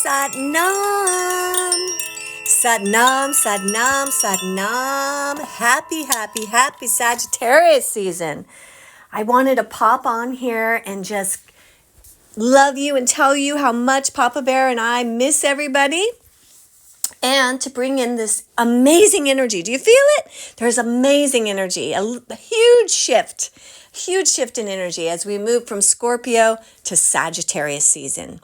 Satnam. Satnam, Satnam, Satnam. Happy Sagittarius season. I wanted to pop on here and just love you and tell you how much Papa Bear and I miss everybody, and to bring in this amazing energy. Do you feel it? There's amazing energy, a huge shift in energy as we move from Scorpio to Sagittarius season.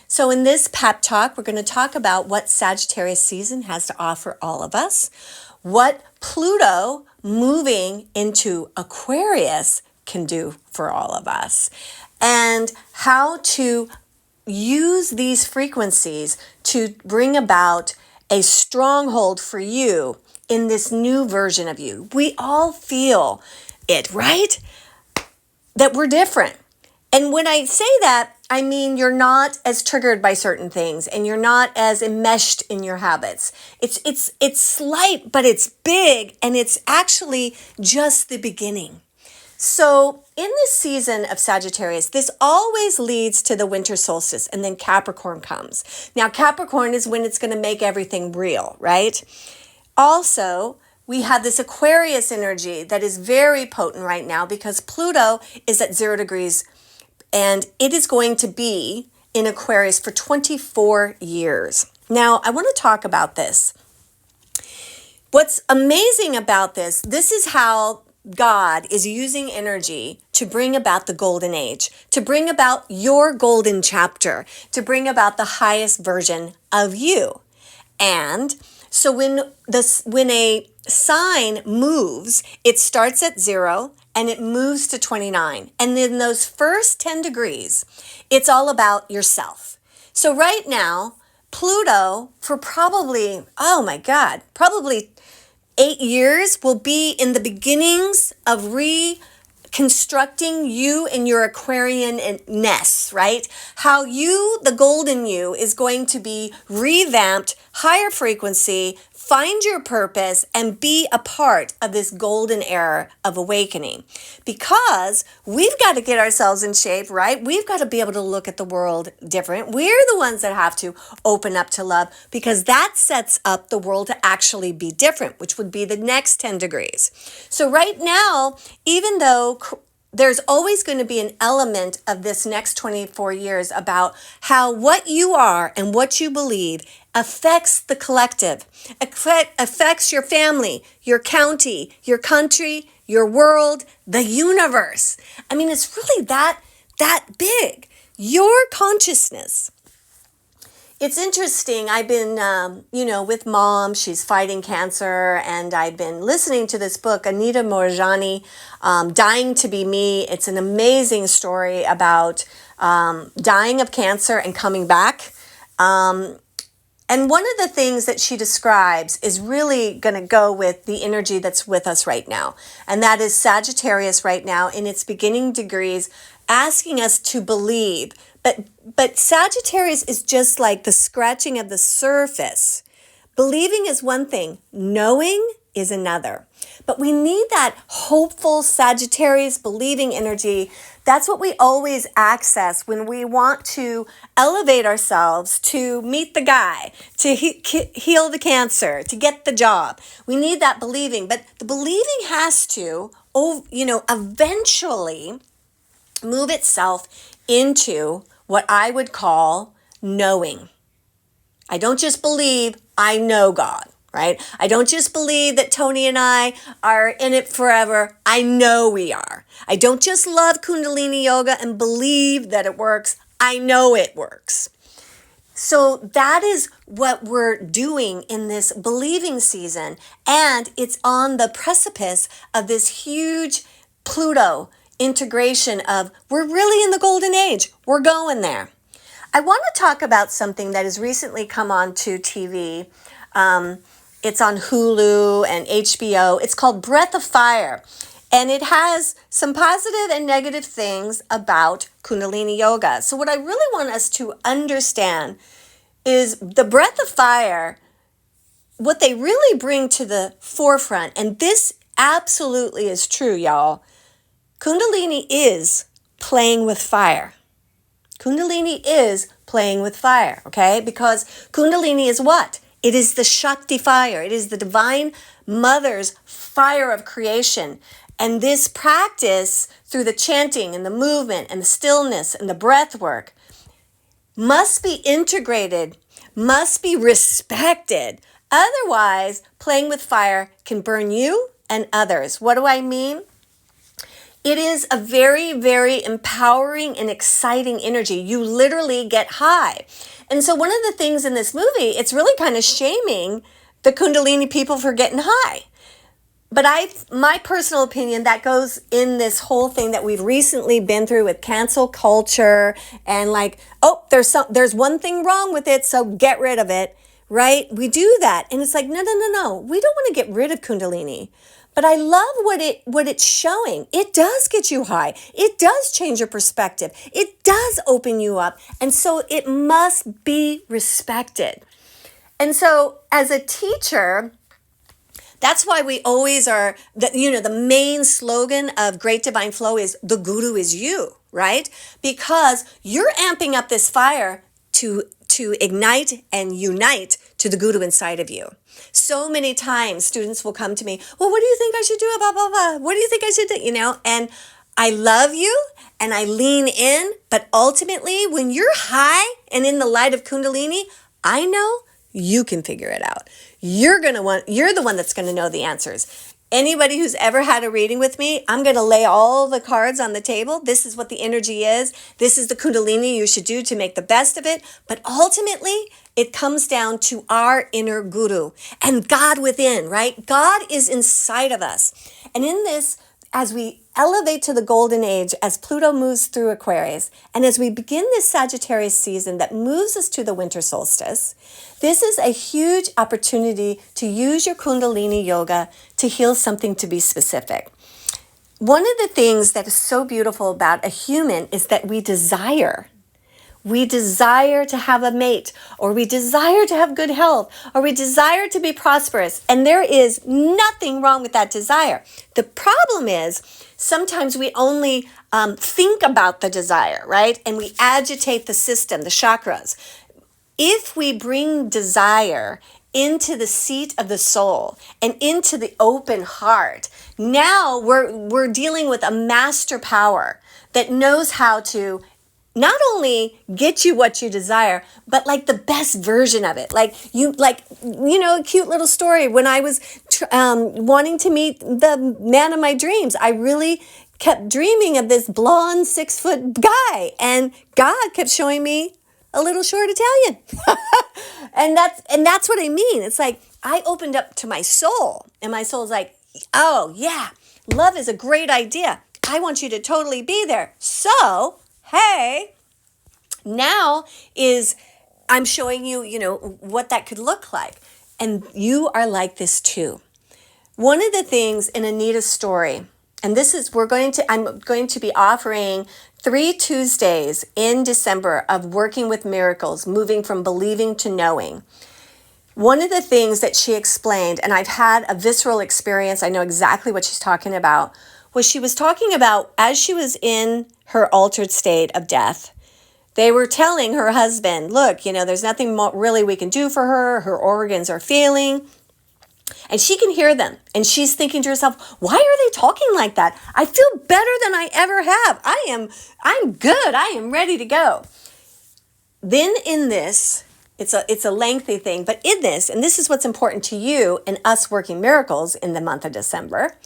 So in this pep talk, we're going to talk about what Sagittarius season has to offer all of us, what Pluto moving into Aquarius can do for all of us, and how to use these frequencies to bring about a stronghold for you in this new version of you. We all feel it, right? That we're different. And when I say that, I mean you're not as triggered by certain things and you're not as enmeshed in your habits. It's slight, but it's big, and it's actually just the beginning. So in this season of Sagittarius, this always leads to the winter solstice, and then Capricorn comes. Now, Capricorn is when it's going to make everything real, right? Also, we have this Aquarius energy that is very potent right now because Pluto is at 0 degrees, and it is going to be in Aquarius for 24 years. Now, I want to talk about this. What's amazing about this is how God is using energy to bring about the golden age, to bring about your golden chapter, to bring about the highest version of you. And so when a sign moves, it starts at 0 and it moves to 29. And in those first 10 degrees, it's all about yourself. So right now, Pluto, for probably 8 years, will be in the beginnings of reconstructing you and your Aquarian-ness, right? How you, the golden you, is going to be revamped, higher frequency, find your purpose, and be a part of this golden era of awakening. Because we've got to get ourselves in shape, right? We've got to be able to look at the world different. We're the ones that have to open up to love, because that sets up the world to actually be different, which would be the next 10 degrees. So right now, even though there's always going to be an element of this next 24 years about how what you are and what you believe affects the collective, affects your family, your county, your country, your world, the universe. I mean, it's really that big. Your consciousness. It's interesting. I've been, with Mom. She's fighting cancer, and I've been listening to this book, Anita Moorjani, Dying to Be Me. It's an amazing story about dying of cancer and coming back. And one of the things that she describes is really going to go with the energy that's with us right now. And that is Sagittarius right now in its beginning degrees, asking us to believe. But Sagittarius is just like the scratching of the surface. Believing is one thing, knowing is another. But we need that hopeful Sagittarius believing energy. That's what we always access when we want to elevate ourselves, to meet the guy, to heal the cancer, to get the job. We need that believing. But the believing has to, eventually move itself into what I would call knowing. I don't just believe, I know God, right? I don't just believe that Tony and I are in it forever. I know we are. I don't just love Kundalini yoga and believe that it works. I know it works. So that is what we're doing in this believing season. And it's on the precipice of this huge Pluto integration of we're really in the golden age. We're going there. I want to talk about something that has recently come on to TV. It's on Hulu and HBO. It's called Breath of Fire. And it has some positive and negative things about Kundalini yoga. So what I really want us to understand is the Breath of Fire, what they really bring to the forefront. And this absolutely is true, y'all. Kundalini is playing with fire. Kundalini is playing with fire, okay? Because Kundalini is what? It is the Shakti fire. It is the divine mother's fire of creation. And this practice through the chanting and the movement and the stillness and the breath work must be integrated, must be respected. Otherwise, playing with fire can burn you and others. What do I mean? It is a very, very empowering and exciting energy. You literally get high. And so one of the things in this movie, it's really kind of shaming the Kundalini people for getting high. But my personal opinion, that goes in this whole thing that we've recently been through with cancel culture and like, oh, there's one thing wrong with it, so get rid of it, right? We do that. And it's like, no. We don't want to get rid of Kundalini. But I love what it's showing. It does get you high. It does change your perspective. It does open you up. And so it must be respected. And so as a teacher, that's why we always are, the main slogan of Great Divine Flow is the guru is you, right? Because you're amping up this fire to ignite and unite to the guru inside of you. So many times students will come to me, well, what do you think I should do? Blah, blah, blah. What do you think I should do? And I love you and I lean in, but ultimately when you're high and in the light of Kundalini, I know you can figure it out. You're the one that's going to know the answers. Anybody who's ever had a reading with me, I'm going to lay all the cards on the table. This is what the energy is. This is the Kundalini you should do to make the best of it. But ultimately, it comes down to our inner guru and God within, right? God is inside of us. And in this, as we elevate to the golden age, as Pluto moves through Aquarius, and as we begin this Sagittarius season that moves us to the winter solstice, this is a huge opportunity to use your Kundalini yoga to heal something to be specific. One of the things that is so beautiful about a human is that we desire. We desire to have a mate, or we desire to have good health, or we desire to be prosperous. And there is nothing wrong with that desire. The problem is sometimes we only think about the desire, right? And we agitate the system, the chakras. If we bring desire into the seat of the soul and into the open heart, now we're dealing with a master power that knows how to not only get you what you desire, but like the best version of it. A cute little story. When I was wanting to meet the man of my dreams, I really kept dreaming of this blonde 6-foot guy, and God kept showing me a little short Italian. and that's what I mean. It's like I opened up to my soul, and my soul's like, oh yeah, love is a great idea. I want you to totally be there. So hey, now I'm showing you, what that could look like. And you are like this too. One of the things in Anita's story, and this is, I'm going to be offering 3 Tuesdays in December of working with miracles, moving from believing to knowing. One of the things that she explained, and I've had a visceral experience, I know exactly what she's talking about, was she was talking about as she was in her altered state of death, they were telling her husband, look, there's nothing really we can do for her. Her organs are failing. And she can hear them. And she's thinking to herself, why are they talking like that? I feel better than I ever have. I'm good. I am ready to go. Then in this, it's a lengthy thing, but in this, and this is what's important to you and us working miracles in the month of December,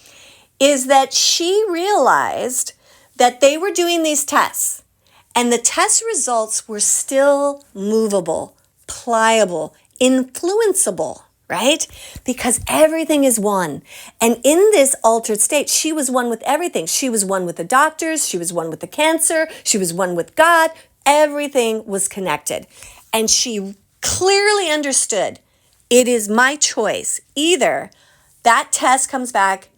is that she realized that they were doing these tests, and the test results were still movable, pliable, influenceable, right? Because everything is one. And in this altered state, she was one with everything. She was one with the doctors. She was one with the cancer. She was one with God. Everything was connected. And she clearly understood, it is my choice. Either that test comes back,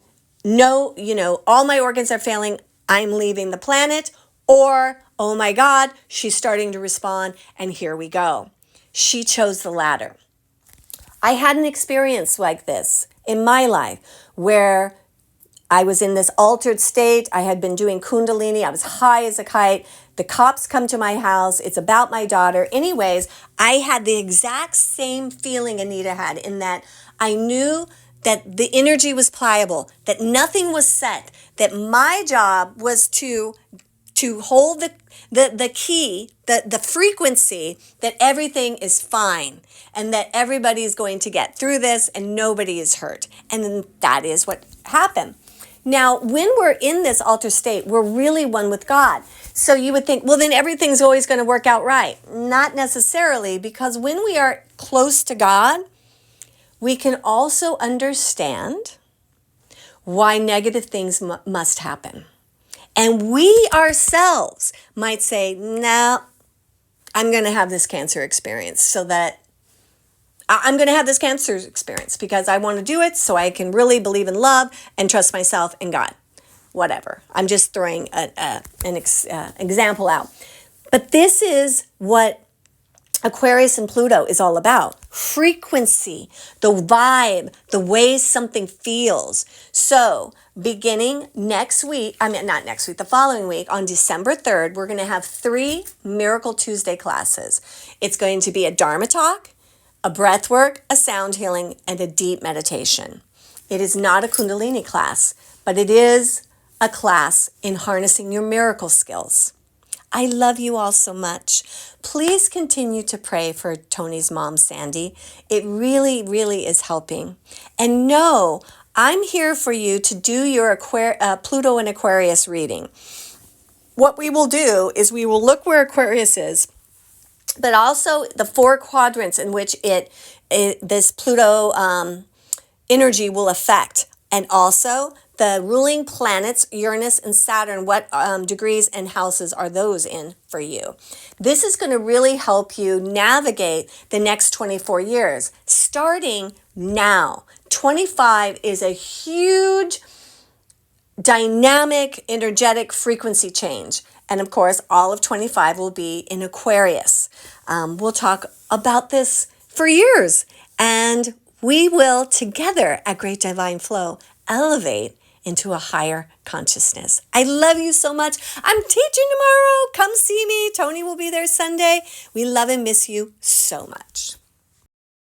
no, all my organs are failing, I'm leaving the planet, or, oh my God, she's starting to respond, and here we go. She chose the latter. I had an experience like this in my life where I was in this altered state. I had been doing Kundalini. I was high as a kite. The cops come to my house. It's about my daughter. Anyways, I had the exact same feeling Anita had, in that I knew that the energy was pliable, that nothing was set, that my job was to hold the key, the frequency, that everything is fine and that everybody is going to get through this and nobody is hurt. And then that is what happened. Now, when we're in this altered state, we're really one with God. So you would think, well, then everything's always going to work out right. Not necessarily, because when we are close to God, we can also understand why negative things must happen. And we ourselves might say, no, I'm going to have this cancer experience so that I'm going to have this cancer experience because I want to do it so I can really believe in love and trust myself and God. Whatever. I'm just throwing an example out. But this is what Aquarius and Pluto is all about. Frequency, the vibe, the way something feels. So beginning next week, not next week, the following week, on December 3rd, we're going to have 3 Miracle Tuesday classes. It's going to be a Dharma talk, a breath work, a sound healing, and a deep meditation. It is not a Kundalini class, but it is a class in harnessing your miracle skills. I love you all so much. Please continue to pray for Tony's mom, Sandy. It really, really is helping. And know, I'm here for you to do your Pluto and Aquarius reading. What we will do is we will look where Aquarius is, but also the 4 quadrants in which this Pluto energy will affect, and also the ruling planets, Uranus and Saturn, what degrees and houses are those in for you. This is going to really help you navigate the next 24 years, starting now. 25 is a huge, dynamic, energetic frequency change. And of course, all of 25 will be in Aquarius. We'll talk about this for years. And we will together at Great Divine Flow elevate into a higher consciousness. I love you so much. I'm teaching tomorrow. Come see me. Tony will be there Sunday. We love and miss you so much.